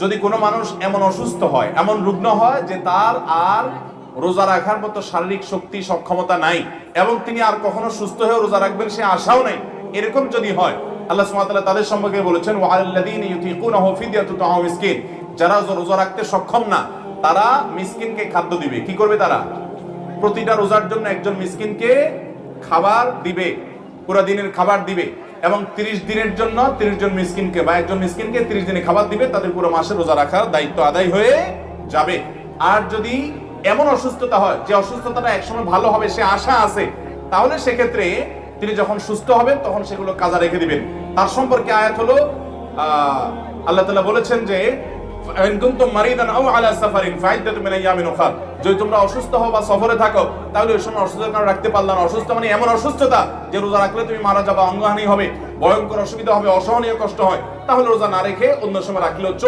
যদি কোনো মানুষ এমন অসুস্থ হয়, এমন রুগ্ন হয় যে তার আর রোজা রাখার মতো শারীরিক শক্তি সক্ষমতা নাই এবং তিনি আর কখনো সুস্থ হয়ে রোজা রাখবেন সে আশাও নাই, এরকম যদি হয়, আল্লাহ সুবহানাহু ওয়া তাআলা তাদের সম্পর্কে বলেছেন ওয়ালাল্লাযীনা ইউতিকুনাহু ফিদয়াতুন তাআমু মিসকিন, যারা রোজা রাখতে সক্ষম না তারা মিসকিনকে খাদ্য দিবে। কি করবে তারা? প্রতিটা রোজার জন্য একজন মিসকিনকে খাবার দিবে, পুরো দিনের খাবার দিবে এবং 30 দিনের জন্য 30 জন মিসকিনকে বা একজন মিসকিনকে 30 দিনে খাবার দিবে, তাদের পুরো মাসে রোজা রাখার দায়িত্ব আদায় হয়ে যাবে। আর যদি এমন অসুস্থতা হয় যে অসুস্থতাটা একসময় ভালো হবে সে আশা আছে, তাহলে সেক্ষেত্রে তিনি যখন সুস্থ হবেন তখন সেগুলো কাজা রেখে দিবেন। তার সম্পর্কে আয়াত হলো আল্লাহ তাআলা বলেছেন যে ইন কুনতুম মারিদান আও আলা সাফারিন ফাইদাতুম মিন আইয়ামিন উখরা, যদি তোমরা অসুস্থ হও বা সফরে থাকো তাহলে ওই সময় অসুস্থতার কারণে রাখতে পারলা না। অসুস্থ মানে এমন অসুস্থতা যে রোজা রাখলে তুমি মারা যাবে, অঙ্গহানি হবে, ভয়ঙ্কর অসুবিধা হবে, অসহনীয় কষ্ট হয়, তাহলে রোজা না রেখে অন্য সময় রাখলেও চলবে।